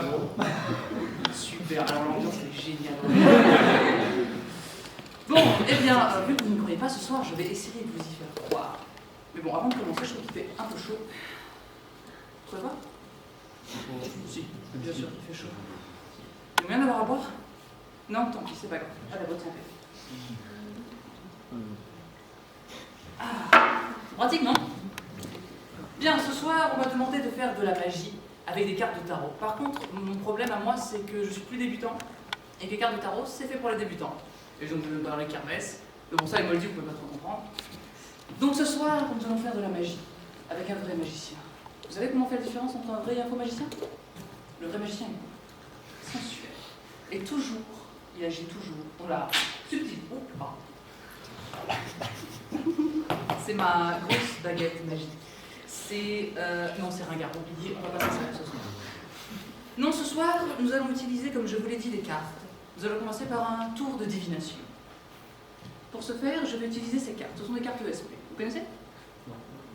Bravo. Super, alors l'ambiance elle est géniale. Bon, eh bien, vu que vous ne me croyez pas ce soir, je vais essayer de vous y faire croire. Mais bon, avant de commencer, je trouve qu'il fait un peu chaud. Vous trouvez pas? Si, bien sûr qu'il fait chaud. Vous voulez rien avoir à boire? Non, tant pis, c'est pas grave. À la bonne santé. Ah, pratique, non? Bien, ce soir, on m'a demandé de faire de la magie avec des cartes de tarot. Par contre, mon problème à moi, c'est que je suis plus débutant et que les cartes de tarot, c'est fait pour les débutants. Et donc, je vais parler kermesse. Mais bon, ça, il m'a dit, vous pouvez pas trop comprendre. Donc, ce soir, nous allons faire de la magie avec un vrai magicien. Vous savez comment on fait la différence entre un vrai et un faux magicien? Le vrai magicien est sensuel. Et toujours, il agit toujours. On l'a subtil. Oh, pardon. C'est ma grosse baguette magique. C'est... non, c'est ringard, oublié, on va pas faire ça ce soir. Non, ce soir, nous allons utiliser, comme je vous l'ai dit, des cartes. Nous allons commencer par un tour de divination. Pour ce faire, je vais utiliser ces cartes. Ce sont des cartes ESP. Vous connaissez?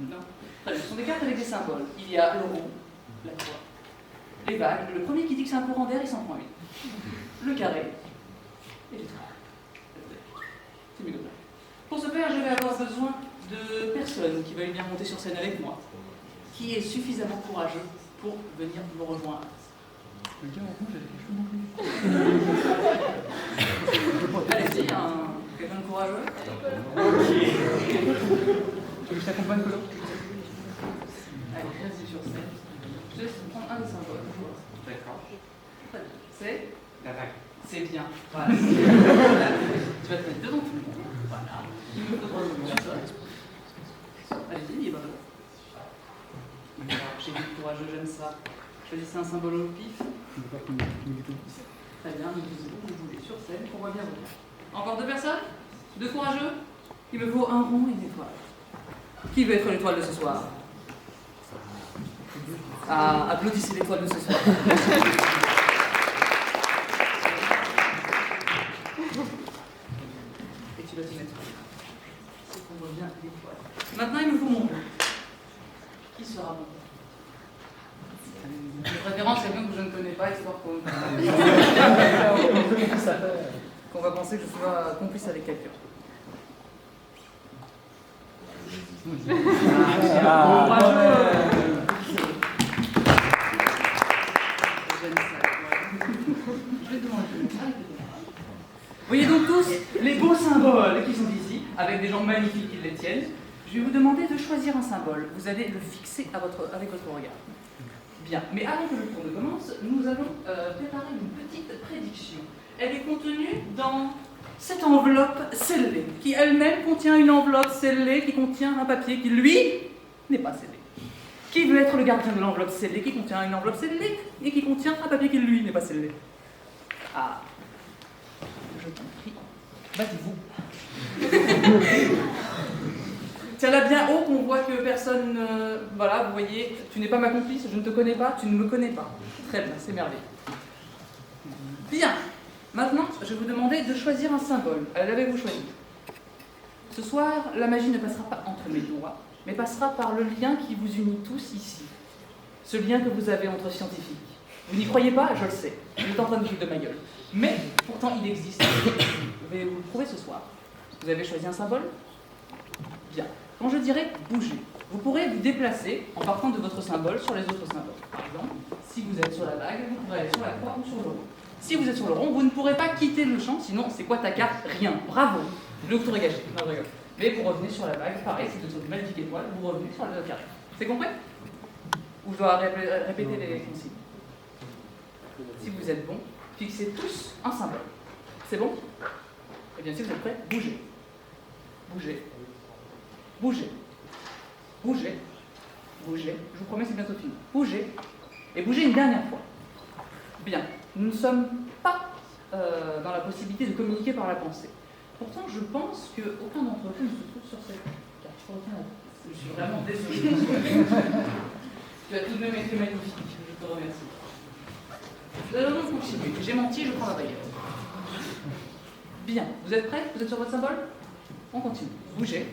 Non. Ce sont des cartes avec des symboles. Il y a le rond, la croix, les vagues. Le premier qui dit que c'est un courant d'air, il s'en prend une. Le carré et l'étoile. C'est mieux. Pour ce faire, je vais avoir besoin de personnes qui veulent bien monter sur scène avec moi, qui est suffisamment courageux pour venir me rejoindre. Quelqu'un en rouge avec les cheveux non plus. Allez-y, quelqu'un de courageux. Ok. Tu veux que je t'accompagne, Colo? Allez, vas-y sur scène. Je te laisse prendre un des symboles. D'accord. Très bien. C'est la vague. C'est bien. Voilà. Tu vas te mettre devant tout le monde. Voilà. Il me faudra le moment. Allez-y, libre. J'ai dit courageux, j'aime ça. Choisissez un symbole au pif. Très bien, vous voulez sur scène, on voit bien vous. Encore deux personnes? Deux courageux? Il me faut un rond et une étoile. Qui veut être l'étoile de ce soir? Ah, applaudissez l'étoile de ce soir. Et tu vas te mettre. C'est qu'on voit bien l'étoile. Maintenant, il me faut mon rond. Qui sera mon rond? De préférence, quelqu'un que je ne connais pas, histoire qu'on va penser que je sois complice avec quelqu'un. Voyez donc tous les beaux symboles qui sont ici, avec des gens magnifiques qui les tiennent. Je vais vous demander de choisir un symbole. Vous allez le fixer avec votre regard. Bien, mais avant que le tour ne commence, nous allons préparer une petite prédiction. Elle est contenue dans cette enveloppe scellée, qui elle-même contient une enveloppe scellée qui contient un papier qui, lui, n'est pas scellé. Qui veut être le gardien de l'enveloppe scellée qui contient une enveloppe scellée et qui contient un papier qui, lui, n'est pas scellé? Ah, je t'en prie, battez-vous. Tiens-la bien haut qu'on voit que personne... voilà, vous voyez, tu n'es pas ma complice, je ne te connais pas, tu ne me connais pas. Très bien, c'est merveilleux. Bien, maintenant, je vais vous demander de choisir un symbole. L'avez-vous choisi? Ce soir, la magie ne passera pas entre mes doigts, mais passera par le lien qui vous unit tous ici. Ce lien que vous avez entre scientifiques. Vous n'y croyez pas? Je le sais. Vous êtes en train de rire de ma gueule. Mais, pourtant, il existe. Je vais vous le prouver ce soir. Vous avez choisi un symbole? Bien. Quand je dirai bouger, vous pourrez vous déplacer en partant de votre symbole sur les autres symboles. Par exemple, si vous êtes sur la vague, vous pourrez aller sur la croix ou sur le rond. Si vous êtes sur le rond, vous ne pourrez pas quitter le champ, sinon c'est quoi ta carte? Rien. Bravo. Je vais vous gâcher. Non, je rigole. Mais vous revenez sur la vague, pareil, c'est une magnifique étoile, vous revenez sur le carré. C'est compris? Ou je dois répéter les consignes? Si vous êtes bon, fixez tous un symbole. C'est bon? Et bien si vous êtes prêts, bougez. Bougez. Bougez. Bougez. Bougez. Je vous promets, c'est bientôt fini. Bougez. Et bougez une dernière fois. Bien. Nous ne sommes pas dans la possibilité de communiquer par la pensée. Pourtant, je pense qu'aucun d'entre vous ne se trouve sur cette carte. Je suis vraiment désolée. Tu as tout de même été magnifique. Je te remercie. Nous allons donc continuer. J'ai menti, je prends la baguette. Bien. Vous êtes prêts? Vous êtes sur votre symbole? On continue. Bougez.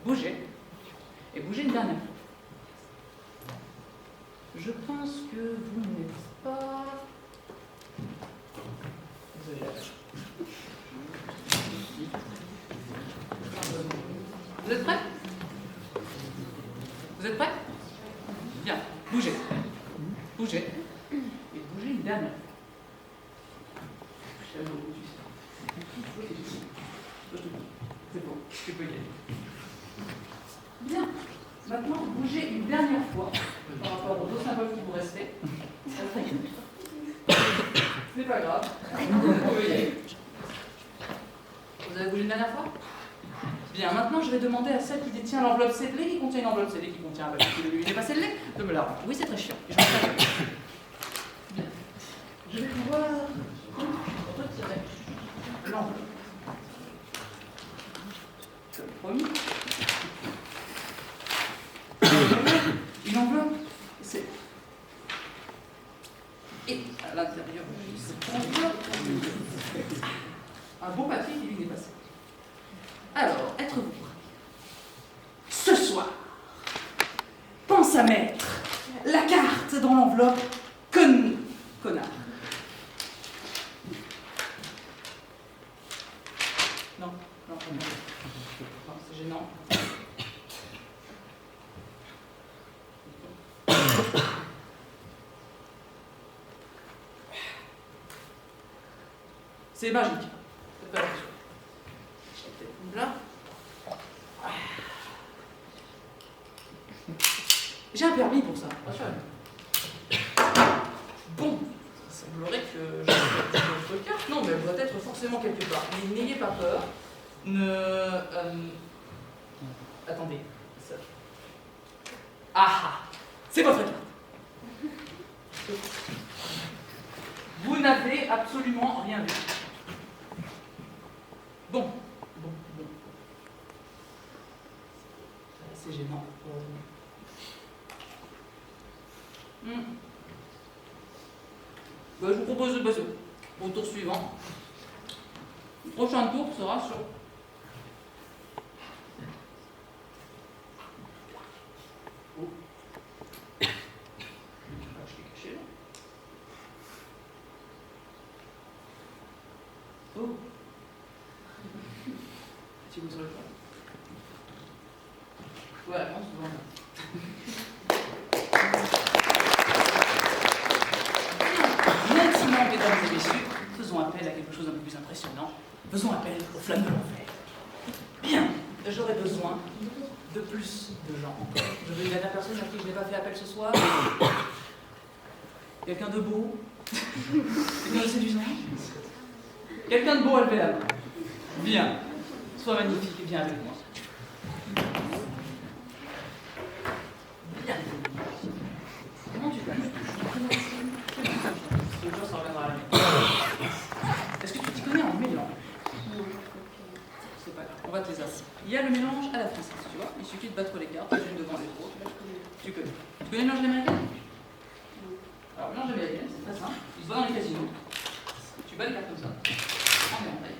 Bougez. Et bougez une dernière fois. Je pense que vous n'êtes pas Bougez. Et bougez une dernière fois. C'est bon, tu peux y aller. Bien. Maintenant, bougez une dernière fois par rapport aux deux symboles qui vous restaient. C'est pas grave. Vous pouvez y aller. Vous avez bougé une dernière fois? Bien, maintenant je vais demander à celle qui détient l'enveloppe scellée, qui contient une enveloppe scellée, qui contient un papier de lui, il n'est pas scellé, de me la rendre. Oui, c'est très chiant. Et je vais bien. Je vais pouvoir retirer l'enveloppe. Je le premier. Une enveloppe, c'est. Et à l'intérieur, un beau papier qui lui est passé. Alors, êtes-vous prêts? Ce soir, pense à mettre la carte dans l'enveloppe connard. Non, c'est gênant. C'est magique. Faites pas attention. Là. J'ai un permis pour ça. Bon, ça semblerait que je votre carte. Non, mais elle doit être forcément quelque part. Mais n'ayez pas peur. Attendez. Ah, c'est votre carte. Vous n'avez absolument rien vu. Bon. C'est gênant. Je vous propose de passer au tour suivant. Le prochain tour sera sur... Oh. Je l'ai caché là. Oh. Si vous savez pas. Ouais, non, c'est bon. Maintenant, mesdames et messieurs, faisons appel à quelque chose d'un peu plus impressionnant. Faisons appel aux flammes de l'enfer. Bien, j'aurais besoin de plus de gens encore. Je veux une dernière personne à qui je n'ai pas fait appel ce soir. Quelqu'un de beau. Quelqu'un de séduisant. Quelqu'un de beau à lever la main. Bien. Sois magnifique et viens avec moi. Bien. Comment tu t'appelles? Ça reviendra à la main. Est-ce que tu t'y connais en mélange? C'est pas grave, on va te les assis. Il y a le mélange à la française, tu vois. Il suffit de battre les cartes, les unes devant les autres. Tu connais. Tu connais le mélange américain? Alors, le mélange américain, c'est très simple. Il se voit dans les casinos. Tu bats les cartes comme ça. En éventail.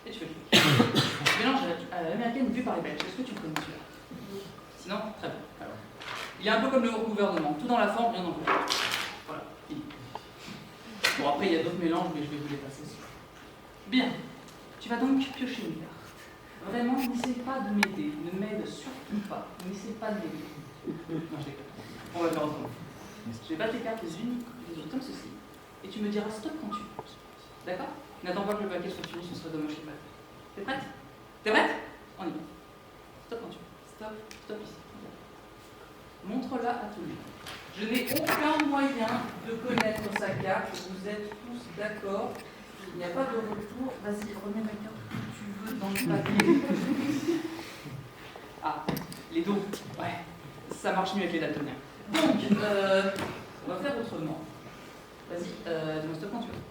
Et tu fais le truc. Le mélange à l'américaine vu par les Belges. Est-ce que tu connais celui-là? Sinon, très bien. Alors, il est un peu comme le gouvernement. Tout dans la forme, rien dans le fond. Voilà, fini. Bon, après, il y a d'autres mélanges, mais je vais vous les passer. Bien. Tu vas donc piocher une carte. Vraiment, n'essaie pas de m'aider. Ne m'aide surtout pas. N'essaie pas de m'aider. Non, je déconne. On va faire autrement. Je vais battre les cartes les unes, les autres, comme ceci. Et tu me diras stop quand tu veux. D'accord? N'attends pas que le paquet soit fini, ce serait dommage de battre. T'es prête? T'es prête? On y va. Stop quand tu veux. Stop ici. Montre-la à tout le monde. Je n'ai aucun moyen de connaître sa carte. Vous êtes tous d'accord. Il n'y a pas de retour. Vas-y, remets la carte que tu veux dans le papier. Ah, les dos. Ouais, ça marche mieux avec les daltoniens. Donc, on va faire autrement. Vas-y, dis-moi stop quand tu veux.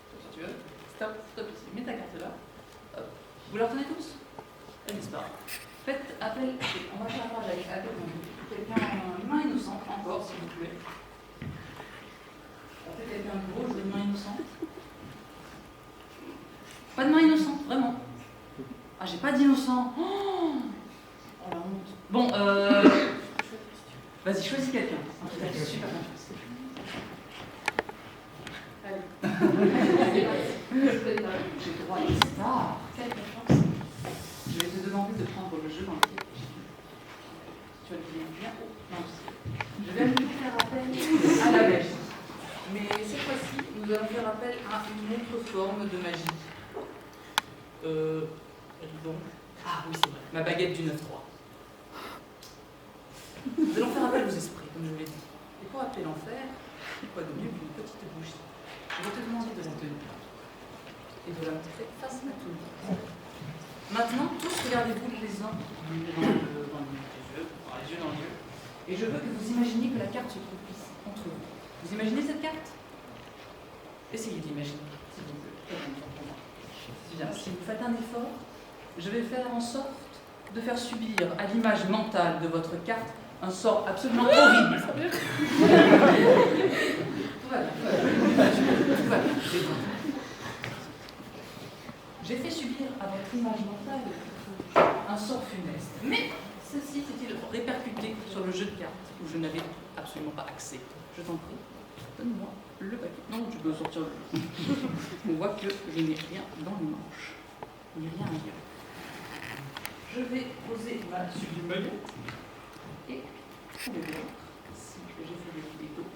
Stop quand tu veux. Stop ici. Mets ta carte là. Hop. Vous la retenez tous? Elle disparaît. Faites appel. On va faire appel avec quelqu'un en main innocente, encore, s'il vous plaît. Faites quelqu'un de gros, je veux une main innocente. Pas de main innocente, vraiment. Ah, j'ai pas d'innocent. Oh la honte. Bon, vas-y, choisis quelqu'un. T'as super confiance. Allez. J'ai le droit à une star. Quelle confiance. Je vais te demander de prendre le jeu dans lequel tu vas le bien haut. Non, une autre forme de magie. Donc. Ah oui, c'est vrai, ma baguette du 9-3. Nous allons faire appel aux esprits, comme je vous l'ai dit. Et pour appeler l'enfer, quoi de mieux qu'une petite bougie? Je vais te demander de la tenir et de la montrer face à tout le monde. Maintenant, tous regardez-vous les uns dans les yeux, dans les yeux, et je veux que vous imaginiez que la carte se trouve ici, entre vous. Vous imaginez cette carte? Essayez d'imaginer, s'il vous plaît. Bien, si vous faites un effort, je vais faire en sorte de faire subir à l'image mentale de votre carte un sort absolument horrible. Tout va bien. Tout va bien. J'ai fait subir à votre image mentale un sort funeste. Mais ceci s'est-il répercuté sur le jeu de cartes où je n'avais absolument pas accès. Je t'en prie, donne-moi le paquet. Non, tu peux sortir le jeu. On voit que je n'ai rien dans les manches. Il n'y a rien à dire. Je vais poser ma sublime baguette et je vais voir si j'ai fait des vidéos.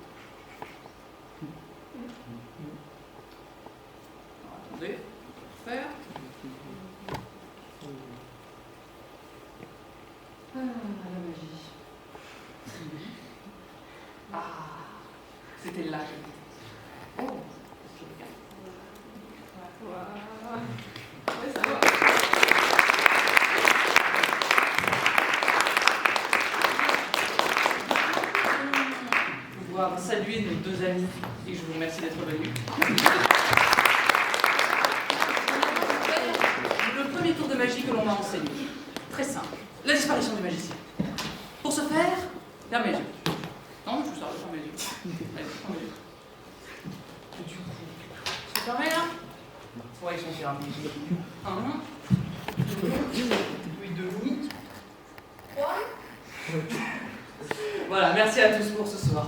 Alors, attendez, faire. Ah, la magie. Ah, c'était là. Oh, je regarde. Voilà. Ouais, ça va. Pouvoir saluer nos deux amis et je vous remercie d'être venus. Le premier tour de magie que l'on m'a enseigné. Très simple. La disparition du magicien. Pour ce faire, fermez les yeux. Non, je vous sers de fermer les yeux. Allez, fermez les yeux. Du coup, c'est fermé là? Ouais, ils sont fermés. 1, 2, 3. Voilà, merci à tous pour ce soir.